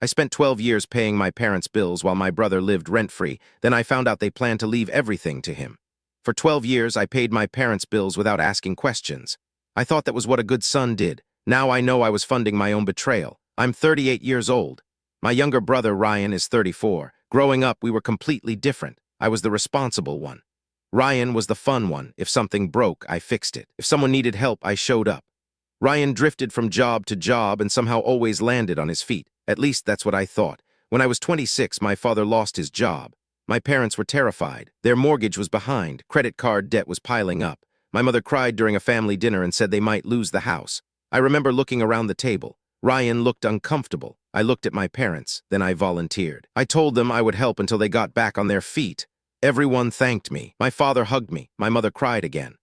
I spent 12 years paying my parents' bills while my brother lived rent-free. Then I found out they planned to leave everything to him. For 12 years, I paid my parents' bills without asking questions. I thought that was what a good son did. Now I know I was funding my own betrayal. I'm 38 years old. My younger brother, Ryan, is 34. Growing up, we were completely different. I was the responsible one. Ryan was the fun one. If something broke, I fixed it. If someone needed help, I showed up. Ryan drifted from job to job and somehow always landed on his feet. At least that's what I thought. When I was 26, my father lost his job. My parents were terrified. Their mortgage was behind. Credit card debt was piling up. My mother cried during a family dinner and said they might lose the house. I remember looking around the table. Ryan looked uncomfortable. I looked at my parents. Then I volunteered. I told them I would help until they got back on their feet. Everyone thanked me. My father hugged me. My mother cried again.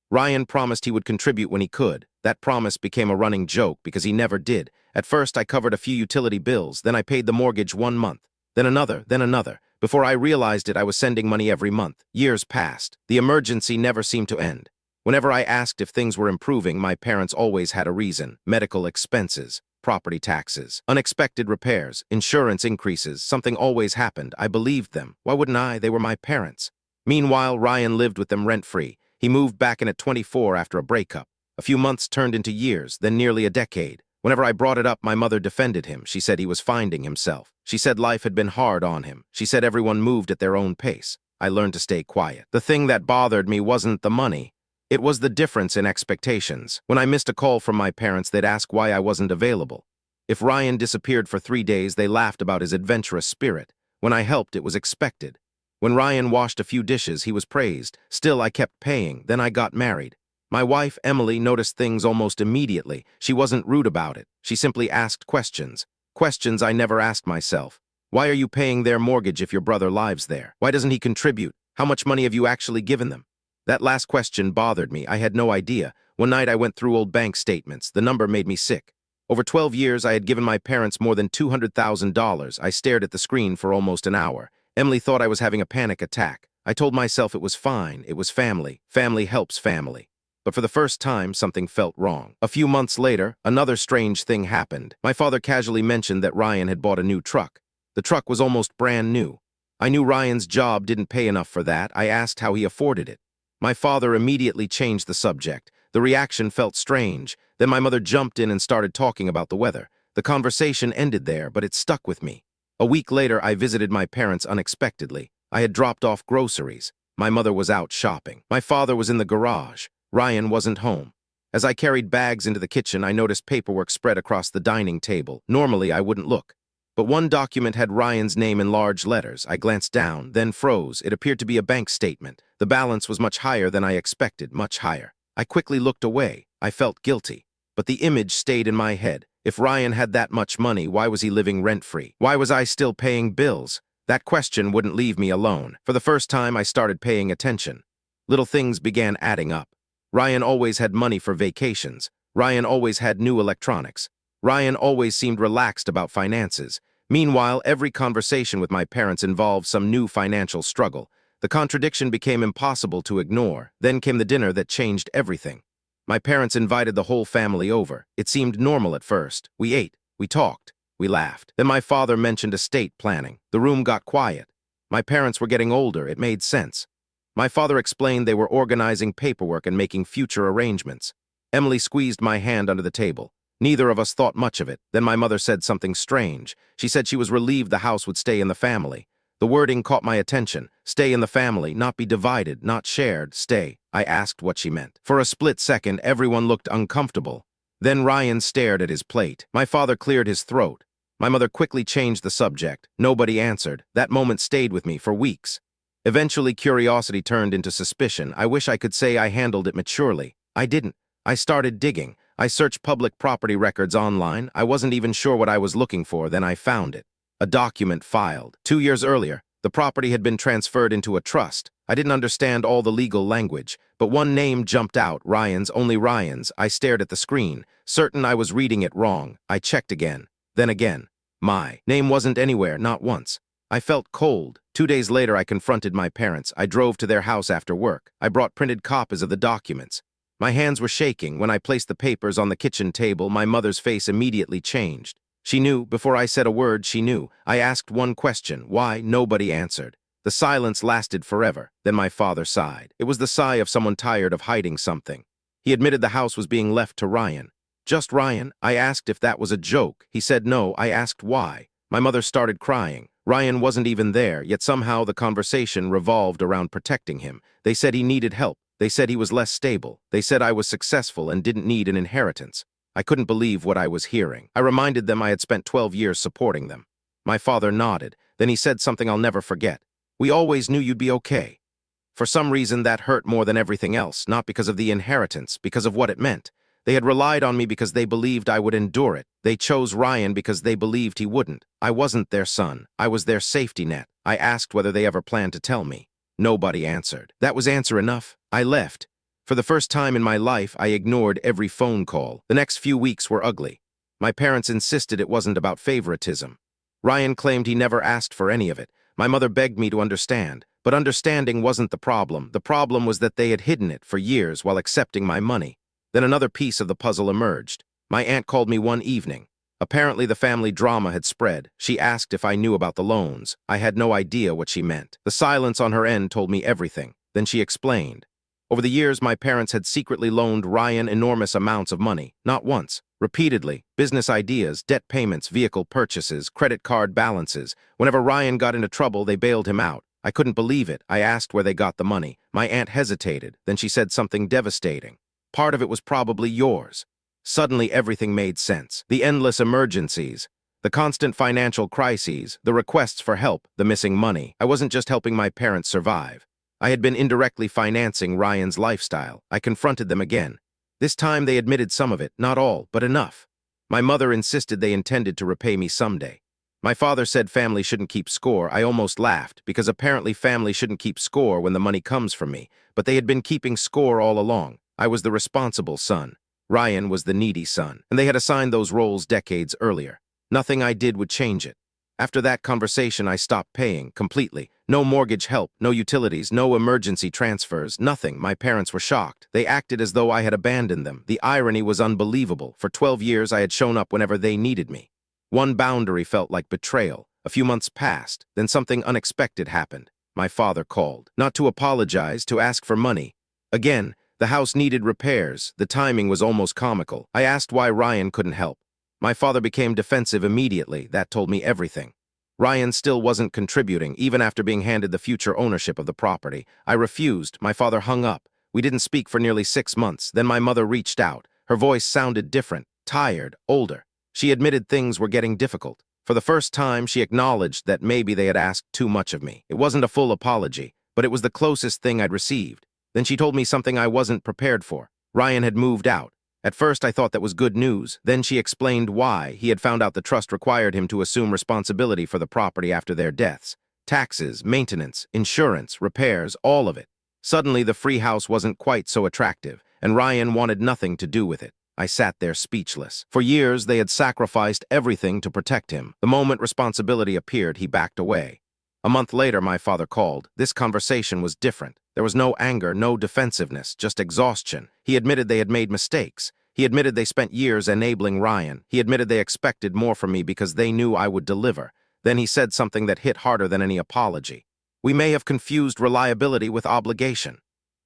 Ryan promised he would contribute when he could. That promise became a running joke because he never did. At first, I covered a few utility bills. Then I paid the mortgage 1 month. Then another. Then another. Before I realized it, I was sending money every month. Years passed. The emergency never seemed to end. Whenever I asked if things were improving, my parents always had a reason. Medical expenses, property taxes, unexpected repairs, insurance increases. Something always happened. I believed them. Why wouldn't I? They were my parents. Meanwhile, Ryan lived with them rent-free. He moved back in at 24 after a breakup. A few months turned into years, then nearly a decade. Whenever I brought it up, my mother defended him. She said he was finding himself. She said life had been hard on him. She said everyone moved at their own pace. I learned to stay quiet. The thing that bothered me wasn't the money. It was the difference in expectations. When I missed a call from my parents, they'd ask why I wasn't available. If Ryan disappeared for 3 days, they laughed about his adventurous spirit. When I helped, it was expected. When Ryan washed a few dishes, he was praised. Still, I kept paying. Then I got married. My wife, Emily, noticed things almost immediately. She wasn't rude about it. She simply asked questions. Questions I never asked myself. Why are you paying their mortgage if your brother lives there? Why doesn't he contribute? How much money have you actually given them? That last question bothered me. I had no idea. One night I went through old bank statements. The number made me sick. Over 12 years, I had given my parents more than $200,000. I stared at the screen for almost an hour. Emily thought I was having a panic attack. I told myself it was fine. It was family. Family helps family. But for the first time, something felt wrong. A few months later, another strange thing happened. My father casually mentioned that Ryan had bought a new truck. The truck was almost brand new. I knew Ryan's job didn't pay enough for that. I asked how he afforded it. My father immediately changed the subject. The reaction felt strange. Then my mother jumped in and started talking about the weather. The conversation ended there, but it stuck with me. A week later, I visited my parents unexpectedly. I had dropped off groceries. My mother was out shopping. My father was in the garage. Ryan wasn't home. As I carried bags into the kitchen, I noticed paperwork spread across the dining table. Normally, I wouldn't look. But one document had Ryan's name in large letters. I glanced down, then froze. It appeared to be a bank statement. The balance was much higher than I expected, much higher. I quickly looked away. I felt guilty. But the image stayed in my head. If Ryan had that much money, why was he living rent-free? Why was I still paying bills? That question wouldn't leave me alone. For the first time, I started paying attention. Little things began adding up. Ryan always had money for vacations. Ryan always had new electronics. Ryan always seemed relaxed about finances. Meanwhile, every conversation with my parents involved some new financial struggle. The contradiction became impossible to ignore. Then came the dinner that changed everything. My parents invited the whole family over. It seemed normal at first. We ate, we talked, we laughed. Then my father mentioned estate planning. The room got quiet. My parents were getting older. It made sense. My father explained they were organizing paperwork and making future arrangements. Emily squeezed my hand under the table. Neither of us thought much of it. Then my mother said something strange. She said she was relieved the house would stay in the family. The wording caught my attention. Stay in the family, not be divided, not shared, stay. I asked what she meant. For a split second, everyone looked uncomfortable. Then Ryan stared at his plate. My father cleared his throat. My mother quickly changed the subject. Nobody answered. That moment stayed with me for weeks. Eventually, curiosity turned into suspicion. I wish I could say I handled it maturely. I didn't. I started digging. I searched public property records online. I wasn't even sure what I was looking for. Then I found it. A document filed. 2 years earlier, the property had been transferred into a trust. I didn't understand all the legal language, but one name jumped out, Ryan's, only Ryan's. I stared at the screen, certain I was reading it wrong. I checked again, then again. My name wasn't anywhere, not once. I felt cold. 2 days later, I confronted my parents. I drove to their house after work. I brought printed copies of the documents. My hands were shaking. When I placed the papers on the kitchen table, my mother's face immediately changed. She knew, before I said a word, she knew. I asked one question, why? Nobody answered. The silence lasted forever. Then my father sighed. It was the sigh of someone tired of hiding something. He admitted the house was being left to Ryan. Just Ryan? I asked if that was a joke. He said no. I asked why. My mother started crying. Ryan wasn't even there, yet somehow the conversation revolved around protecting him. They said he needed help. They said he was less stable. They said I was successful and didn't need an inheritance. I couldn't believe what I was hearing. I reminded them I had spent 12 years supporting them. My father nodded. Then he said something I'll never forget. We always knew you'd be okay. For some reason, that hurt more than everything else, not because of the inheritance, because of what it meant. They had relied on me because they believed I would endure it. They chose Ryan because they believed he wouldn't. I wasn't their son. I was their safety net. I asked whether they ever planned to tell me. Nobody answered. That was answer enough. I left. For the first time in my life, I ignored every phone call. The next few weeks were ugly. My parents insisted it wasn't about favoritism. Ryan claimed he never asked for any of it. My mother begged me to understand, but understanding wasn't the problem. The problem was that they had hidden it for years while accepting my money. Then another piece of the puzzle emerged. My aunt called me one evening. Apparently the family drama had spread. She asked if I knew about the loans. I had no idea what she meant. The silence on her end told me everything. Then she explained. Over the years, my parents had secretly loaned Ryan enormous amounts of money. Not once. Repeatedly. Business ideas, debt payments, vehicle purchases, credit card balances. Whenever Ryan got into trouble, they bailed him out. I couldn't believe it. I asked where they got the money. My aunt hesitated. Then she said something devastating. Part of it was probably yours. Suddenly everything made sense. The endless emergencies, the constant financial crises, the requests for help, the missing money. I wasn't just helping my parents survive. I had been indirectly financing Ryan's lifestyle. I confronted them again. This time they admitted some of it, not all, but enough. My mother insisted they intended to repay me someday. My father said family shouldn't keep score. I almost laughed, because apparently family shouldn't keep score when the money comes from me, but they had been keeping score all along. I was the responsible son. Ryan was the needy son, and they had assigned those roles decades earlier. Nothing I did would change it. After that conversation, I stopped paying, completely. No mortgage help, no utilities, no emergency transfers, nothing. My parents were shocked. They acted as though I had abandoned them. The irony was unbelievable. For 12 years, I had shown up whenever they needed me. One boundary felt like betrayal. A few months passed, then something unexpected happened. My father called. Not to apologize, to ask for money. Again, the house needed repairs. The timing was almost comical. I asked why Ryan couldn't help. My father became defensive immediately. That told me everything. Ryan still wasn't contributing, even after being handed the future ownership of the property. I refused. My father hung up. We didn't speak for nearly 6 months. Then my mother reached out. Her voice sounded different, tired, older. She admitted things were getting difficult. For the first time, she acknowledged that maybe they had asked too much of me. It wasn't a full apology, but it was the closest thing I'd received. Then she told me something I wasn't prepared for. Ryan had moved out. At first, I thought that was good news. Then she explained why. He had found out the trust required him to assume responsibility for the property after their deaths. Taxes, maintenance, insurance, repairs, all of it. Suddenly, the free house wasn't quite so attractive, and Ryan wanted nothing to do with it. I sat there speechless. For years, they had sacrificed everything to protect him. The moment responsibility appeared, he backed away. A month later, my father called. This conversation was different. There was no anger, no defensiveness, just exhaustion. He admitted they had made mistakes. He admitted they spent years enabling Ryan. He admitted they expected more from me because they knew I would deliver. Then he said something that hit harder than any apology. We may have confused reliability with obligation.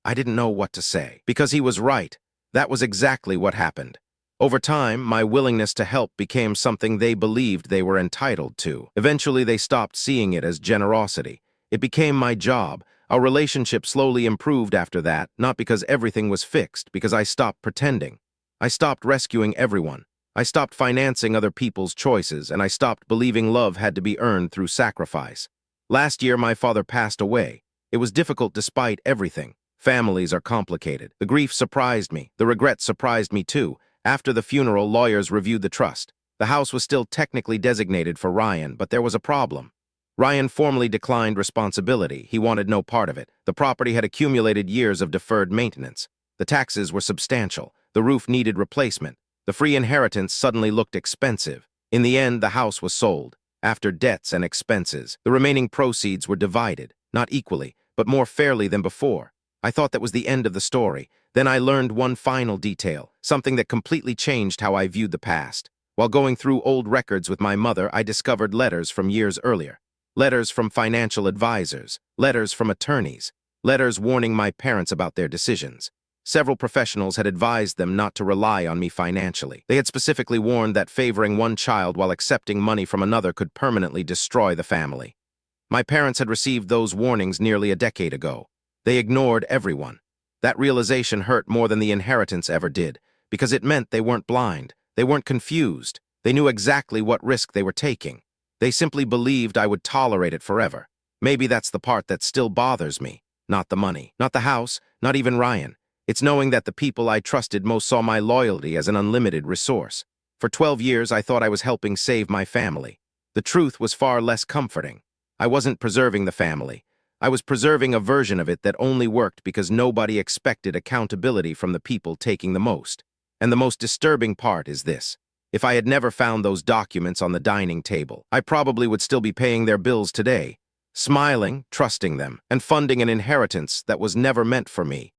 I didn't know what to say, because he was right. That was exactly what happened. Over time, my willingness to help became something they believed they were entitled to. Eventually, they stopped seeing it as generosity. It became my job. Our relationship slowly improved after that, not because everything was fixed, because I stopped pretending. I stopped rescuing everyone. I stopped financing other people's choices, and I stopped believing love had to be earned through sacrifice. Last year, my father passed away. It was difficult despite everything. Families are complicated. The grief surprised me. The regret surprised me too. After the funeral, lawyers reviewed the trust. The house was still technically designated for Ryan, but there was a problem. Ryan formally declined responsibility. He wanted no part of it. The property had accumulated years of deferred maintenance. The taxes were substantial. The roof needed replacement. The free inheritance suddenly looked expensive. In the end, the house was sold. After debts and expenses, the remaining proceeds were divided, not equally, but more fairly than before. I thought that was the end of the story. Then I learned one final detail, something that completely changed how I viewed the past. While going through old records with my mother, I discovered letters from years earlier. Letters from financial advisors, letters from attorneys, letters warning my parents about their decisions. Several professionals had advised them not to rely on me financially. They had specifically warned that favoring one child while accepting money from another could permanently destroy the family. My parents had received those warnings nearly a decade ago. They ignored everyone. That realization hurt more than the inheritance ever did, because it meant they weren't blind, they weren't confused, they knew exactly what risk they were taking. They simply believed I would tolerate it forever. Maybe that's the part that still bothers me. Not the money, not the house, not even Ryan. It's knowing that the people I trusted most saw my loyalty as an unlimited resource. For 12 years, I thought I was helping save my family. The truth was far less comforting. I wasn't preserving the family. I was preserving a version of it that only worked because nobody expected accountability from the people taking the most. And the most disturbing part is this. If I had never found those documents on the dining table, I probably would still be paying their bills today, smiling, trusting them, and funding an inheritance that was never meant for me.